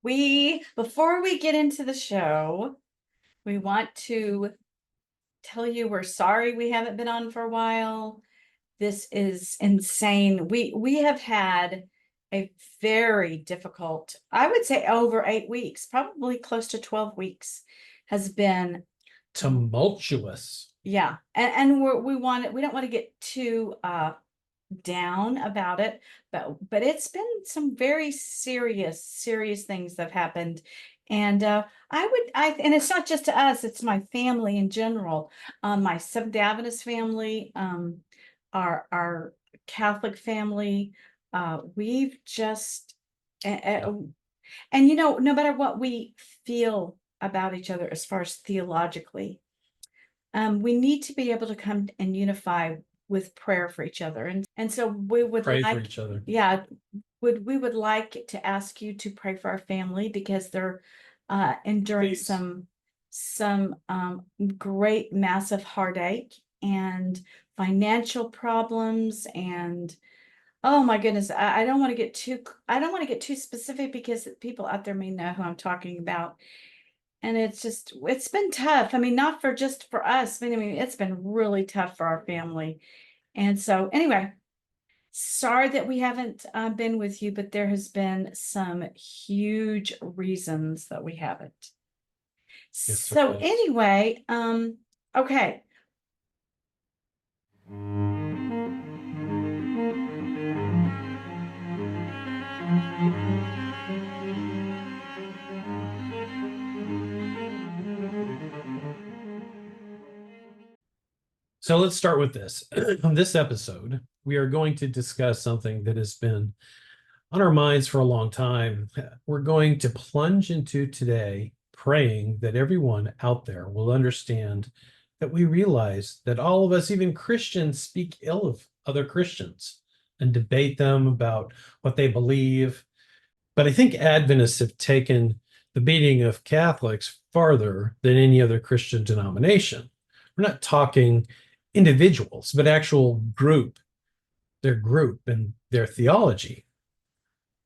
Before we get into the show, we want to tell you we're sorry we haven't been on for a while. This is insane. We have had a very difficult, I would say over 8 weeks, probably close to 12 weeks has been, Tumultuous. yeah. And we don't want to get too down about it, but it's been some very serious things that have happened. And and it's not just to us, it's my family in general. My Seventh Adventist family, our Catholic family, we've just and no matter what we feel about each other as far as theologically, we need to be able to come and unify with prayer for each other. And so we would Pray for like, each other. yeah, we would like to ask you to pray for our family because they're enduring Please. some great massive heartache and financial problems. And oh my goodness, I don't want to get too specific because people out there may know who I'm talking about. And it's been tough. I mean, not for just for us. I mean, it's been really tough for our family. And so anyway, sorry that we haven't been with you, but there has been some huge reasons that we haven't. Yes, So anyway, okay. So let's start with this. On this episode, we are going to discuss something that has been on our minds for a long time. We're going to plunge into today praying that everyone out there will understand that we realize that all of us, even Christians, speak ill of other Christians and debate them about what they believe. But I think Adventists have taken the beating of Catholics farther than any other Christian denomination. We're not talking individuals, but actual their group and their theology.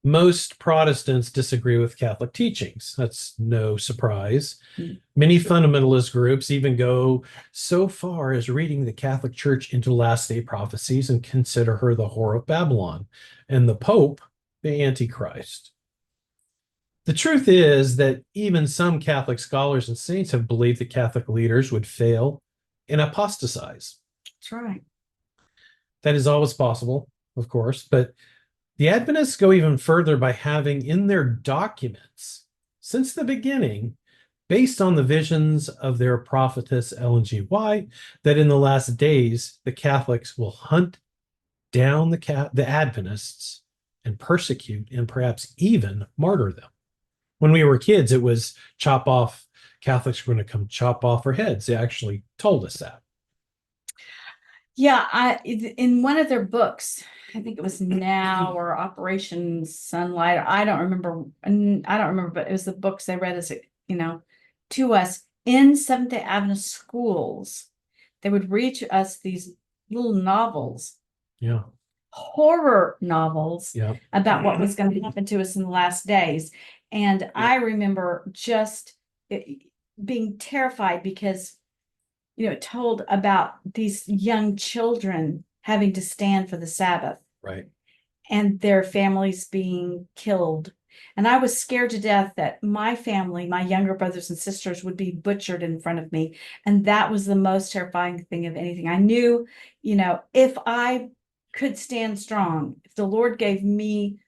Most Protestants disagree with Catholic teachings. That's no surprise. Many fundamentalist groups even go so far as reading the Catholic Church into last day prophecies and consider her the whore of Babylon and the Pope the Antichrist. The truth is that even some Catholic scholars and saints have believed that Catholic leaders would fail and apostatize. That's right. That is always possible, of course, but the Adventists go even further by having in their documents, since the beginning, based on the visions of their prophetess Ellen G. White, that in the last days, the Catholics will hunt down the Adventists and persecute and perhaps even martyr them. When we were kids, it was Catholics were going to come chop off our heads. They actually told us that. Yeah, in one of their books, I think it was Now or Operation Sunlight. I don't remember. But it was the books they read to us in Seventh-day Adventist schools. They would read to us these little novels. Yeah. Horror novels. Yeah. About what was going to happen to us in the last days. And yeah. I remember just being terrified because it told about these young children having to stand for the Sabbath. Right. And their families being killed. And I was scared to death that my family, my younger brothers and sisters, would be butchered in front of me. And that was the most terrifying thing of anything. I knew, if I could stand strong, if the Lord gave me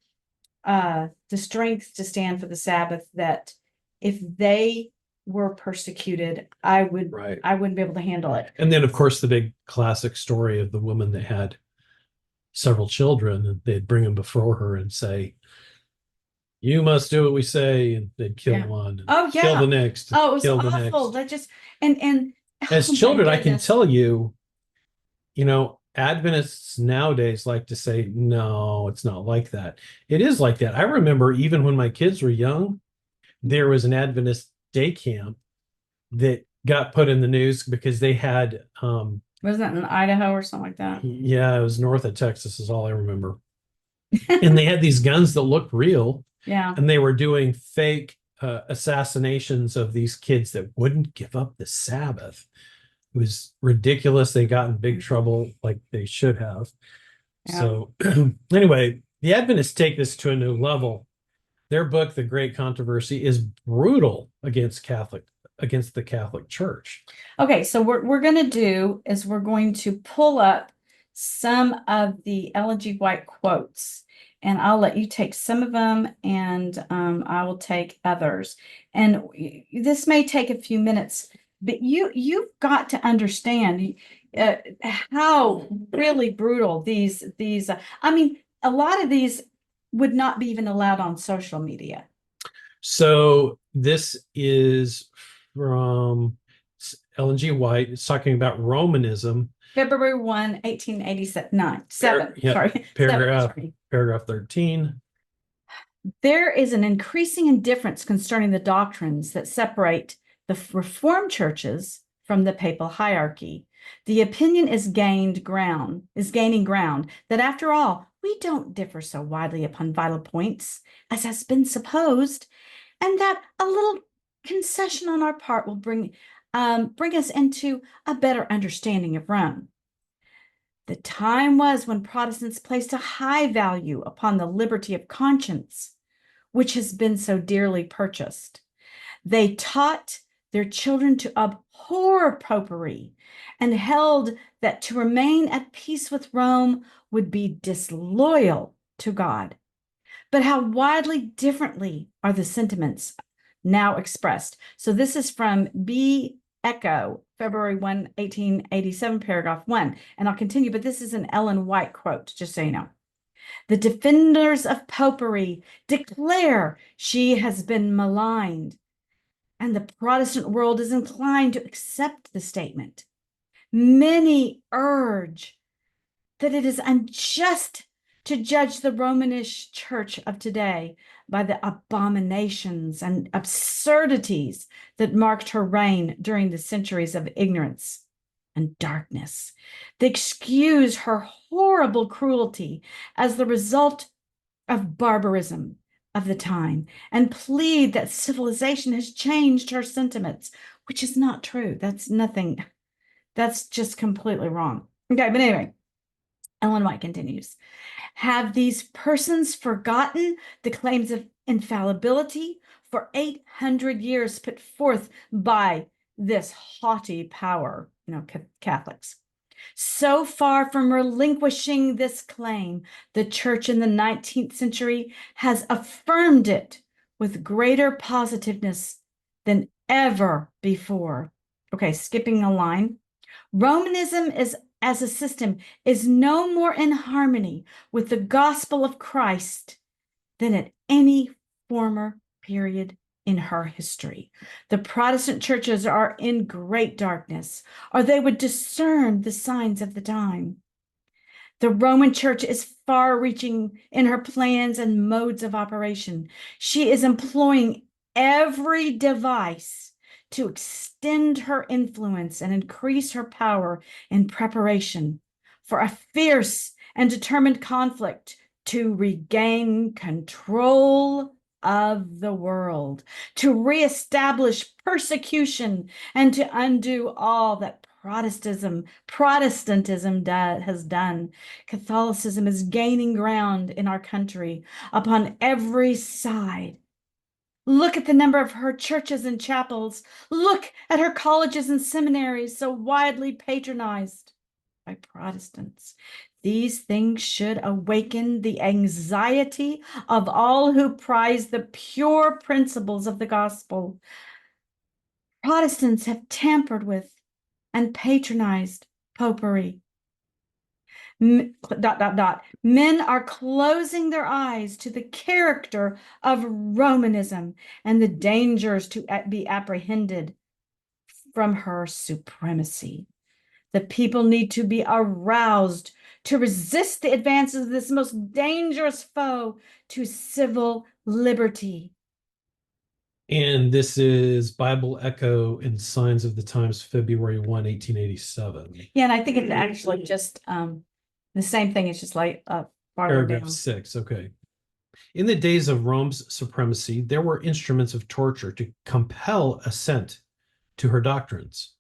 the strength to stand for the Sabbath, that if they were persecuted, I wouldn't be able to handle it. And then, of course, the big classic story of the woman that had several children, and they'd bring them before her and say, "You must do what we say," and they'd kill one. Oh yeah. Kill the next. Oh, it was kill awful. The next. That just and as children, I can tell you, Adventists nowadays like to say, no, it's not like that. It is like that. I remember even when my kids were young, there was an Adventist day camp that got put in the news because they had wasn't that in Idaho or something like that? Yeah, it was north of Texas is all I remember. And they had these guns that looked real, Yeah. and they were doing fake assassinations of these kids that wouldn't give up the Sabbath. It was ridiculous. They got in big trouble like they should have. Yeah. So anyway, the Adventists take this to a new level. Their book, The Great Controversy, is brutal against the Catholic Church. Okay, so what we're going to do is we're going to pull up some of the Ellen G. White quotes, and I'll let you take some of them, and I will take others. And this may take a few minutes, but you've got to understand uh, how really brutal these. I mean, a lot of these would not be even allowed on social media. So this is from Ellen G. White. It's talking about Romanism. February 1, 1887, 9, 7, Yeah, sorry, 7, paragraph sorry. paragraph 13. There is an increasing indifference concerning the doctrines that separate the Reformed churches from the papal hierarchy. The opinion is gaining ground that after all, we don't differ so widely upon vital points as has been supposed, and that a little concession on our part will bring us into a better understanding of Rome. The time was when Protestants placed a high value upon the liberty of conscience, which has been so dearly purchased. They taught their children to abhor popery and held that to remain at peace with Rome would be disloyal to God. But how widely differently are the sentiments now expressed? So this is from B. Echo, February 1, 1887, paragraph 1. And I'll continue, but this is an Ellen White quote, just so you know. The defenders of popery declare she has been maligned, and the Protestant world is inclined to accept the statement. Many urge that it is unjust to judge the Romanish church of today by the abominations and absurdities that marked her reign during the centuries of ignorance and darkness. They excuse her horrible cruelty as the result of barbarism of the time and plead that civilization has changed her sentiments, which is not true. That's nothing. That's just completely wrong. Okay, but anyway, Ellen White continues. Have these persons forgotten the claims of infallibility for 800 years put forth by this haughty power, Catholics? So far from relinquishing this claim, the church in the 19th century has affirmed it with greater positiveness than ever before. Okay, skipping a line. Romanism is as a system is no more in harmony with the gospel of Christ than at any former period in her history. The Protestant churches are in great darkness, or they would discern the signs of the time. The Roman Church is far reaching in her plans and modes of operation. She is employing every device to extend her influence and increase her power in preparation for a fierce and determined conflict to regain control of the world, to reestablish persecution, and to undo all that Protestantism has done. Catholicism is gaining ground in our country upon every side. Look at the number of her churches and chapels. Look at her colleges and seminaries, so widely patronized by Protestants. These things should awaken the anxiety of all who prize the pure principles of the gospel. Protestants have tampered with and patronized popery. Men are closing their eyes to the character of Romanism and the dangers to be apprehended from her supremacy. The people need to be aroused to resist the advances of this most dangerous foe to civil liberty. And this is Bible Echo and Signs of the Times, February 1, 1887. Yeah, and I think it's actually just the same thing. It's just like farther Paragraph down. 6. Okay. In the days of Rome's supremacy, there were instruments of torture to compel assent to her doctrines.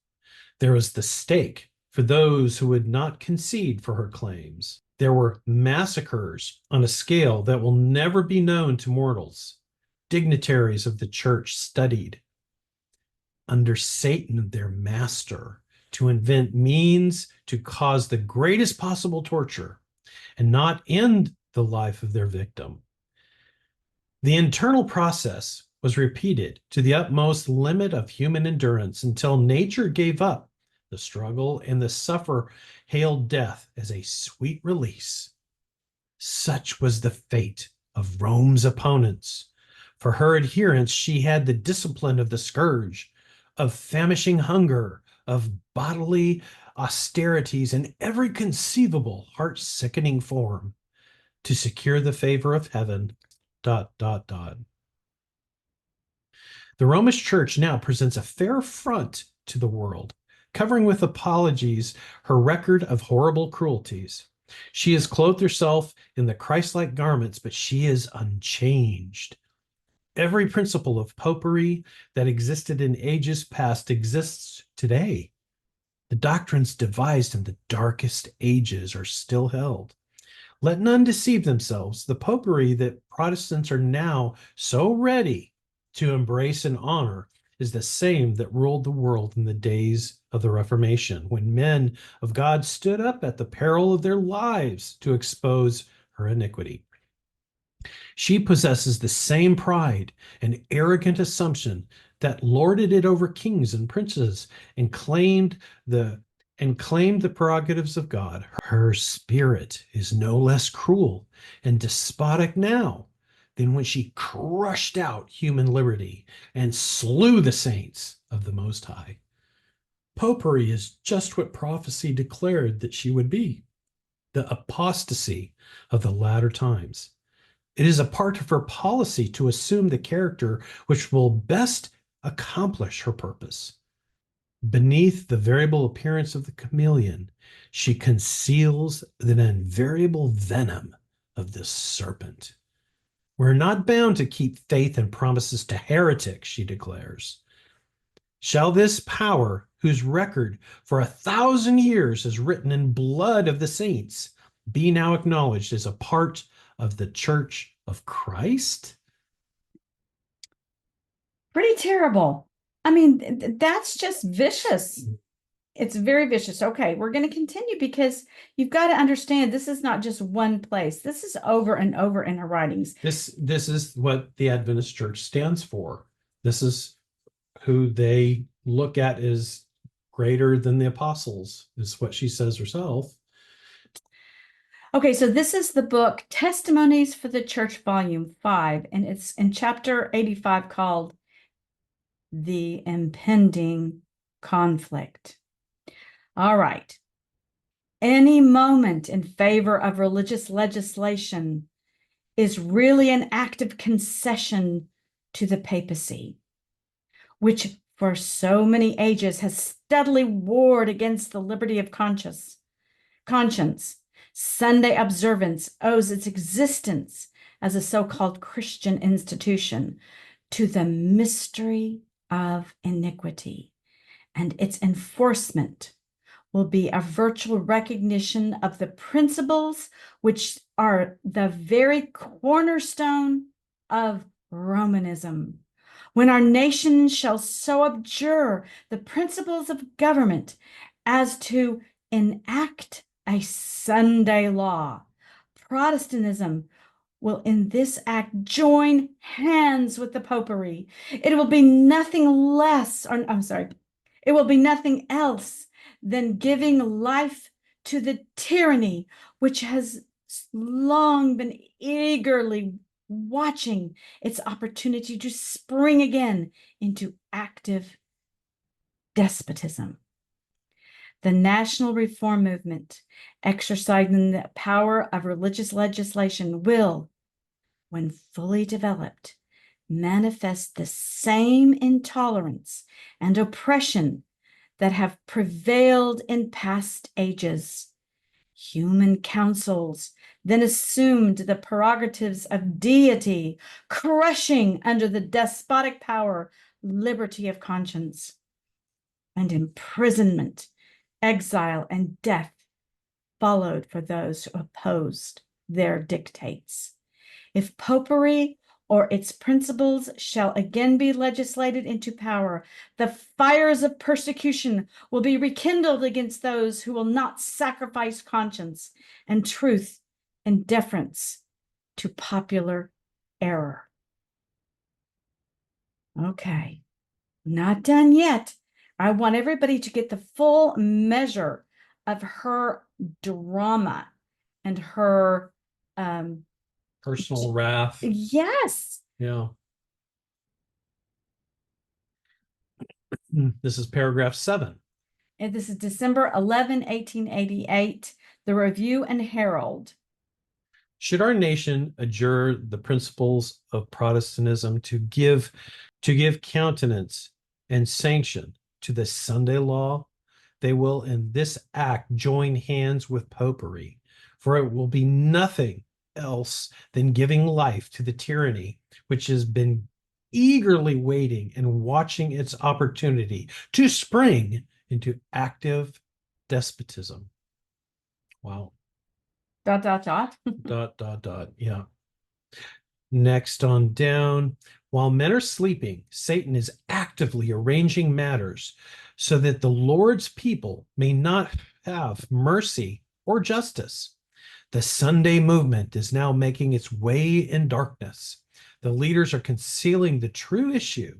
There was the stake for those who would not concede for her claims. There were massacres on a scale that will never be known to mortals. Dignitaries of the church studied under Satan, their master, to invent means to cause the greatest possible torture and not end the life of their victim. The internal process was repeated to the utmost limit of human endurance until nature gave up the struggle and the sufferer hailed death as a sweet release. Such was the fate of Rome's opponents. For her adherents, she had the discipline of the scourge, of famishing hunger, of bodily austerities in every conceivable heart-sickening form to secure the favor of heaven. Dot, dot, dot. The Romish Church now presents a fair front to the world, covering with apologies her record of horrible cruelties. She has clothed herself in the Christ-like garments, but she is unchanged. Every principle of popery that existed in ages past exists today. The doctrines devised in the darkest ages are still held. Let none deceive themselves. The popery that Protestants are now so ready to embrace and honor is the same that ruled the world in the days of the Reformation, when men of God stood up at the peril of their lives to expose her iniquity. She possesses the same pride and arrogant assumption that lorded it over kings and princes and claimed the prerogatives of God. Her spirit is no less cruel and despotic now than when she crushed out human liberty and slew the saints of the Most High. Popery is just what prophecy declared that she would be, the apostasy of the latter times. It is a part of her policy to assume the character which will best accomplish her purpose. Beneath the variable appearance of the chameleon, she conceals the invariable venom of the serpent. We're not bound to keep faith and promises to heretics, she declares. Shall this power, whose record for 1,000 years is written in blood of the saints, be now acknowledged as a part of the Church of Christ? Pretty terrible. I mean, that's just vicious. It's very vicious. Okay, we're going to continue because you've got to understand this is not just one place. This is over and over in her writings. This is what the Adventist Church stands for. This is who they look at as greater than the apostles, is what she says herself. Okay, so this is the book Testimonies for the Church, Volume 5, and it's in chapter 85 called The Impending Conflict. All right. Any moment in favor of religious legislation is really an act of concession to the papacy, which for so many ages has steadily warred against the liberty of conscience. Sunday observance owes its existence as a so-called Christian institution to the mystery of iniquity, and its enforcement will be a virtual recognition of the principles which are the very cornerstone of Romanism. When our nation shall so abjure the principles of government as to enact a Sunday law, Protestantism will in this act join hands with the popery. It will be nothing less, or I'm sorry, it will be nothing else than giving life to the tyranny which has long been eagerly watching its opportunity to spring again into active despotism. The national reform movement, exercising the power of religious legislation, will, when fully developed, manifest the same intolerance and oppression that have prevailed in past ages. Human councils then assumed the prerogatives of deity, crushing under the despotic power liberty of conscience, and imprisonment, exile, and death followed for those who opposed their dictates. If popery or its principles shall again be legislated into power, the fires of persecution will be rekindled against those who will not sacrifice conscience and truth in deference to popular error. Okay, not done yet. I want everybody to get the full measure of her drama and her Personal wrath. yes. Yeah. This is paragraph 7. And this is December 11, 1888, the Review and Herald. Should our nation adjure the principles of Protestantism to give countenance and sanction to the Sunday law, they will in this act join hands with popery, for it will be nothing else than giving life to the tyranny which has been eagerly waiting and watching its opportunity to spring into active despotism. Wow. ... Yeah. Next on down. While men are sleeping, Satan is actively arranging matters so that the Lord's people may not have mercy or justice. The Sunday movement is now making its way in darkness. The leaders are concealing the true issue,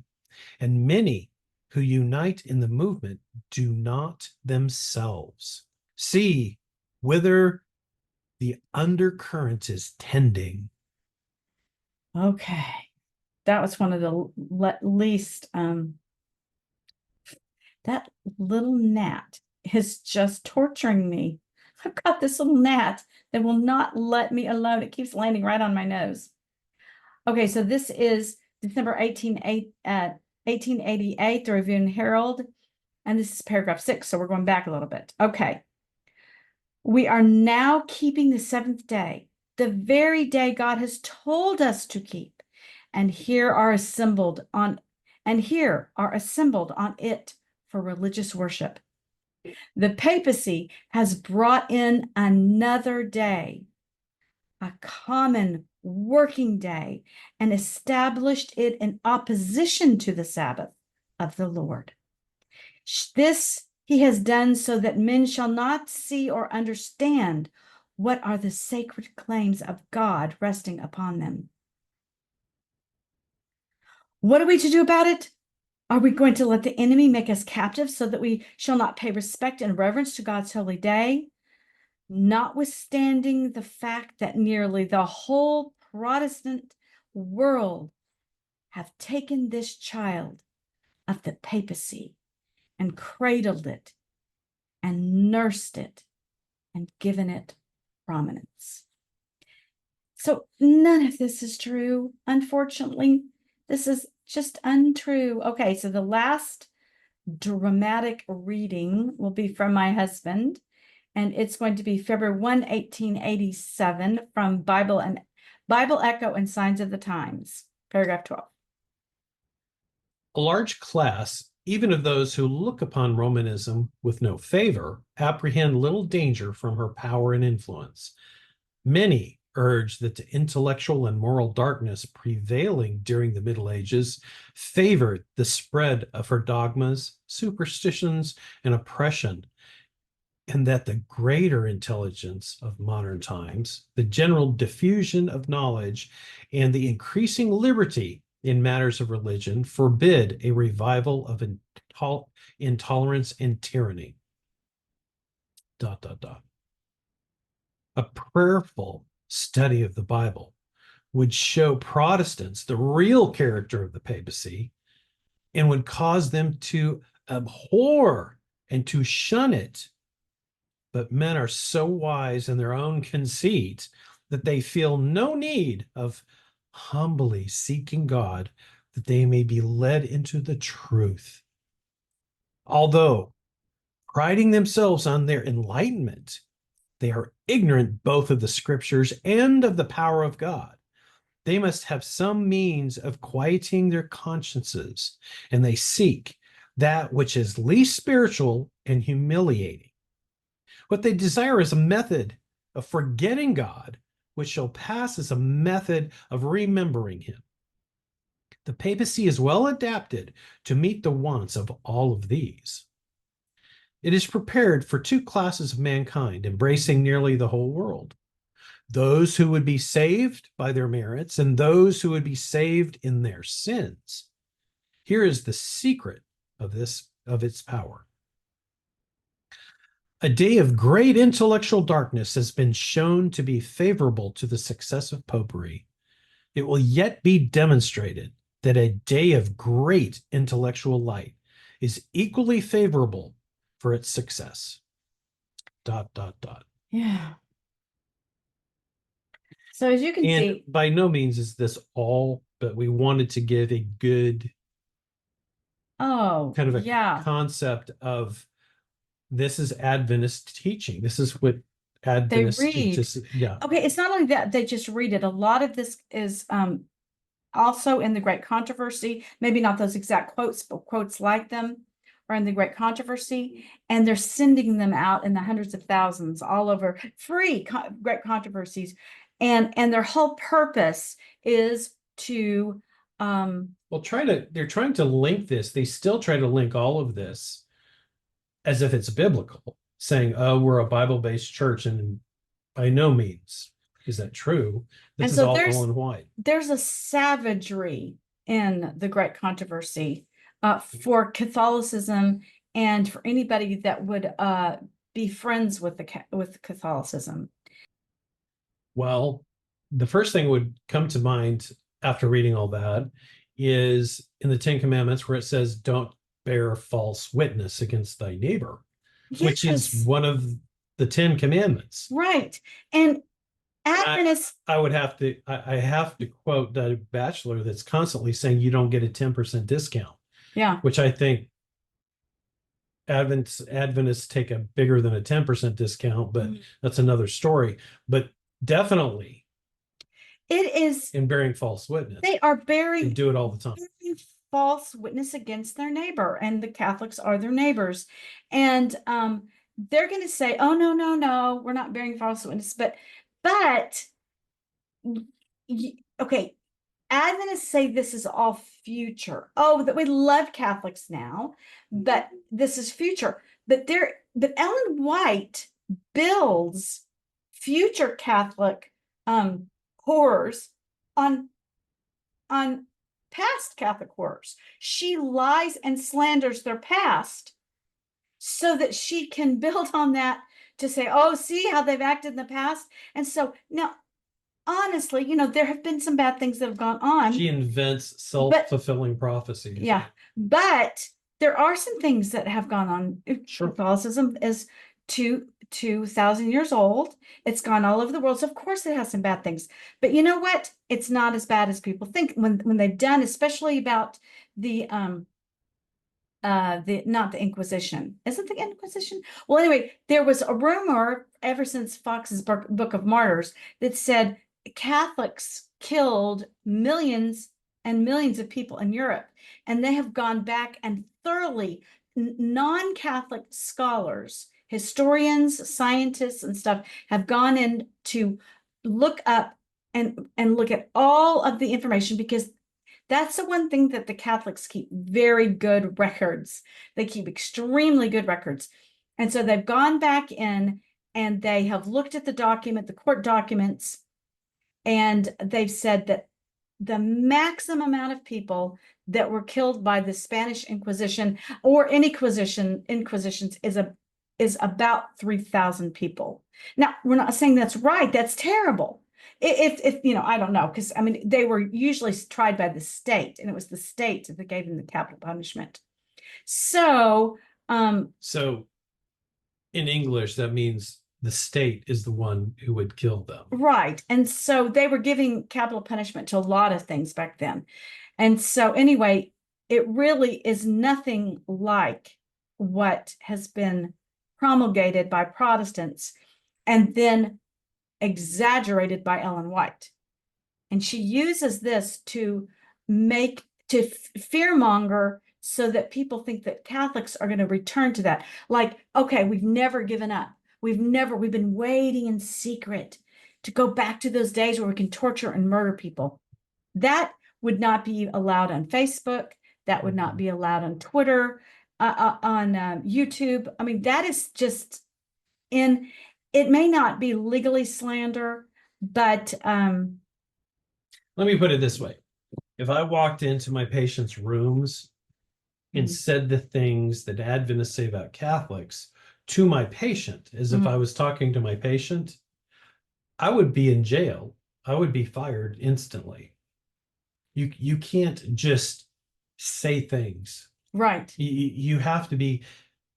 and many who unite in the movement do not themselves see whither the undercurrent is tending. Okay. That was one of the least, that little gnat is just torturing me. I've got this little gnat that will not let me alone. It keeps landing right on my nose. Okay, so this is December 1888, the Review and Herald, and this is paragraph 6, so we're going back a little bit. Okay. We are now keeping the seventh day, the very day God has told us to keep, and here are assembled on it for religious worship. The papacy has brought in another day, a common working day, and established it in opposition to the Sabbath of the Lord. This he has done so that men shall not see or understand what are the sacred claims of God resting upon them. What are we to do about it? Are we going to let the enemy make us captive so that we shall not pay respect and reverence to God's holy day? Notwithstanding the fact that nearly the whole Protestant world have taken this child of the papacy and cradled it and nursed it and given it prominence. So none of this is true. Unfortunately, this is just untrue. Okay, so the last dramatic reading will be from my husband, and it's going to be February 1, 1887 from Bible Echo and Signs of the Times, paragraph 12. A large class, even of those who look upon Romanism with no favor, apprehend little danger from her power and influence. Many urge that the intellectual and moral darkness prevailing during the Middle Ages favored the spread of her dogmas, superstitions, and oppression, and that the greater intelligence of modern times, the general diffusion of knowledge, and the increasing liberty in matters of religion forbid a revival of intolerance and tyranny. ... A prayerful study of the Bible would show Protestants the real character of the papacy and would cause them to abhor and to shun it. But men are so wise in their own conceit that they feel no need of humbly seeking God that they may be led into the truth. Although priding themselves on their enlightenment, They are ignorant both of the scriptures and of the power of God. They must have some means of quieting their consciences, and they seek that which is least spiritual and humiliating. What they desire is a method of forgetting God, which shall pass as a method of remembering him. The papacy is well adapted to meet the wants of all of these. It is prepared for two classes of mankind, embracing nearly the whole world: those who would be saved by their merits and those who would be saved in their sins. Here is the secret of its power. A day of great intellectual darkness has been shown to be favorable to the success of popery. It will yet be demonstrated that a day of great intellectual light is equally favorable for its success. ... Yeah. So as you can And see, by no means is this all, but we wanted to give a good oh, kind of a yeah, concept of this is Adventist teaching. This is what they Adventists read. just, yeah. Okay, it's not only that they just read it. A lot of this is also in the Great Controversy, maybe not those exact quotes, but quotes like them are in the Great Controversy, and they're sending them out in the hundreds of thousands all over free Great Controversies, and their whole purpose is to Well, they're trying to link this. They still try to link all of this as if it's biblical, saying, oh, we're a Bible-based church, and by no means is that true. and This is so all in white. there's a savagery in the Great Controversy for Catholicism and for anybody that would be friends with with Catholicism. Well, the first thing would come to mind after reading all that is in the Ten Commandments where it says, don't bear false witness against thy neighbor, which is Yes, one of the Ten Commandments. right. And And Adventists, I have to quote the bachelor that's constantly saying you don't get a 10% discount, yeah, which I think Adventists take a bigger than a 10% discount, but that's another story. But definitely it is, in bearing false witness, they are they bearing do it all the time. false witness against their neighbor, and the Catholics are their neighbors. And they're going to say, oh, no, no, no, we're not bearing false witness. But okay, Adventists say this is all future. Oh, that we love Catholics now, but this is future. But Ellen White builds future Catholic horrors on past Catholic horrors. She lies and slanders their past so that she can build on that to say, oh, see how they've acted in the past. And so now, honestly, there have been some bad things that have gone on. She invents self-fulfilling prophecies. Yeah, but there are some things that have gone on. Sure. Catholicism is 2,000 years old. It's gone all over the world. So of course it has some bad things. But you know what? It's not as bad as people think when they've done, especially about the not the Inquisition. Is it the Inquisition? Well, anyway, there was a rumor ever since Fox's Book of Martyrs that said Catholics killed millions and millions of people in Europe, and they have gone back and thoroughly, non-Catholic scholars, historians, scientists, and stuff have gone in to look up and look at all of the information, because that's the one thing that the Catholics keep very good records. They keep extremely good records. And so they've gone back in and they have looked at the court documents, and they've said that the maximum amount of people that were killed by the Spanish Inquisition or any inquisitions is about 3,000 people. Now, we're not saying that's right. That's terrible. If I don't know, because I mean, they were usually tried by the state, and it was the state that gave them the capital punishment. So in English, that means the state is the one who would kill them. right. And so they were giving capital punishment to a lot of things back then. And so anyway, it really is nothing like what has been promulgated by Protestants. and then exaggerated by Ellen White. And she uses this to make to fearmonger so that people think that Catholics are going to return to that. Like, okay, we've never given up. We've been waiting in secret to go back to those days where we can torture and murder people. That would not be allowed on Facebook. That would not be allowed on Twitter, on YouTube. I mean, that is just it may not be legally slander, but Let me put it this way. If I walked into my patient's rooms and said the things that Adventists say about Catholics to my patient, as if I was talking to my patient, I would be in jail. I would be fired instantly. You can't just say things. right. You have to be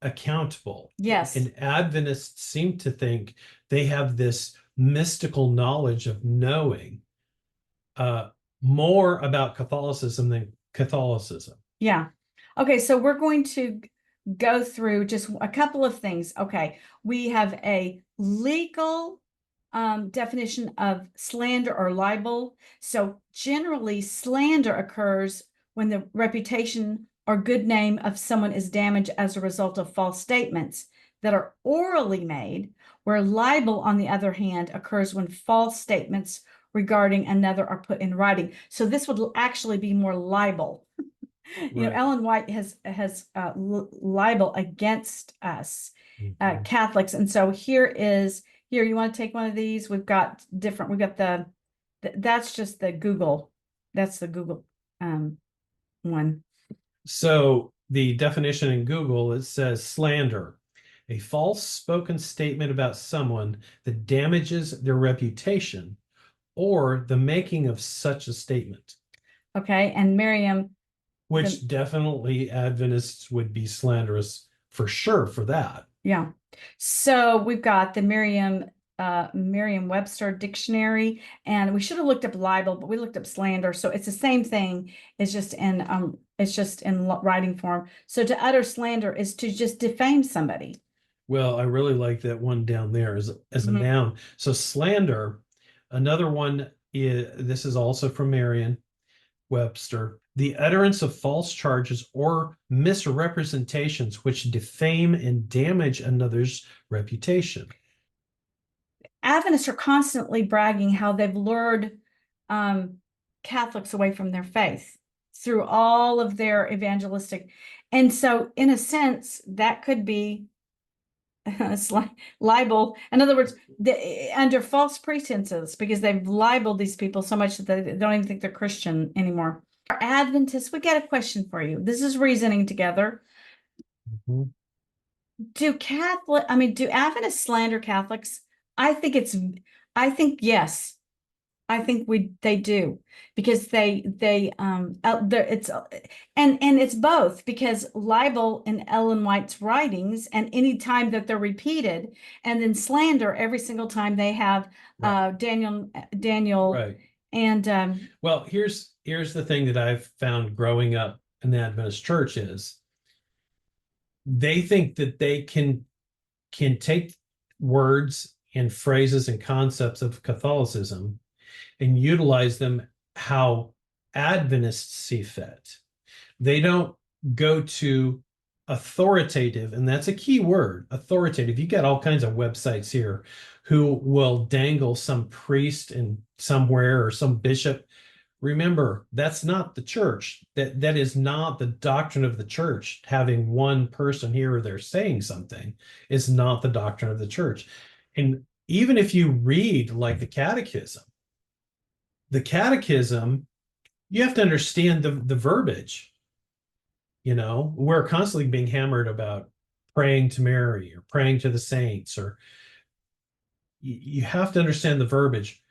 accountable. Yes. And Adventists seem to think they have this mystical knowledge of knowing more about Catholicism than Catholicism. Yeah. Okay, so we're going to go through just a couple of things. Okay, we have a legal definition of slander or libel. So generally, slander occurs when the reputation or good name of someone is damaged as a result of false statements that are orally made, where libel, on the other hand, occurs when false statements regarding another are put in writing. So this would actually be more libel. You know, Ellen White has libel against us Catholics, and so here. You want to take one of these? We've got that's just the Google. That's the Google one. So the definition in Google, it says slander, a false spoken statement about someone that damages their reputation or the making of such a statement. Okay, and Miriam, which definitely Adventists would be slanderous for sure for that. Yeah. So we've got the Merriam-Webster dictionary, and we should have looked up libel, but we looked up slander. So it's the same thing. It's just in writing form. So to utter slander is to just defame somebody. Well, I really like that one down there as a noun. So slander, another one this is also from Merriam-Webster. The utterance of false charges or misrepresentations which defame and damage another's reputation. Adventists are constantly bragging how they've lured Catholics away from their faith through all of their evangelistic. And so, in a sense, that could be libel. In other words, under false pretenses, because they've libeled these people so much that they don't even think they're Christian anymore. Adventists, we got a question for you. This is reasoning together. Do Adventists slander Catholics? I think yes. I think they do, because it's both, because libel in Ellen White's writings, and any time that they're repeated, and then slander every single time they have Daniel Right. And well, here's the thing that I've found growing up in the Adventist church is they think that they can take words and phrases and concepts of Catholicism and utilize them how Adventists see fit. They don't go to authoritative, and that's a key word, authoritative. You got all kinds of websites here who will dangle some priest in somewhere or some bishop. Remember, that's not the church. That is not the doctrine of the church. Having one person here or there saying something is not the doctrine of the church. And even if you read like the catechism, you have to understand the verbiage. You know, we're constantly being hammered about praying to Mary or praying to the saints, or you have to understand the verbiage.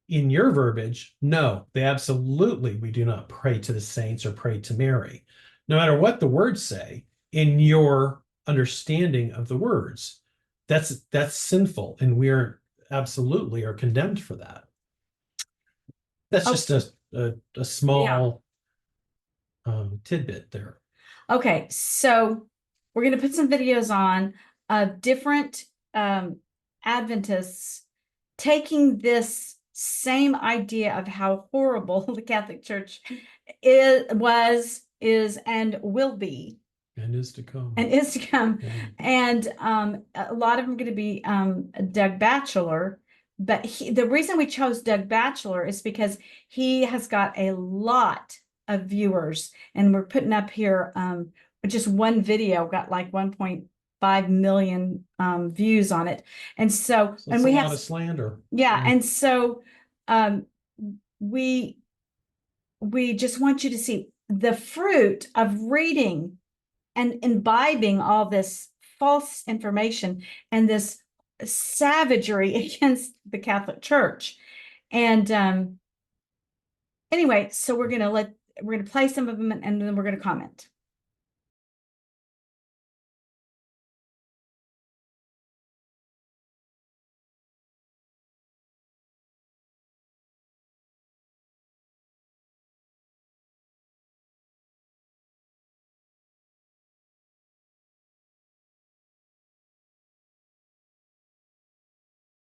In your verbiage, no, we do not pray to the saints or pray to Mary. No matter what the words say, in your understanding of the words, that's sinful, and we are condemned for that. That's just a small tidbit there. Okay, so we're going to put some videos on of different Adventists taking this same idea of how horrible the Catholic Church is, and will be, And is to come. and is to come. Yeah. And a lot of them are going to be Doug Batchelor. But the reason we chose Doug Batchelor is because he has got a lot of viewers, and we're putting up here just one video got like 1.5 million views on it. And so, So and it's we a have lot of slander. yeah, and so we just want you to see the fruit of reading and imbibing all this false information and this savagery against the Catholic Church. And anyway, so we're gonna play some of them, and then we're gonna comment.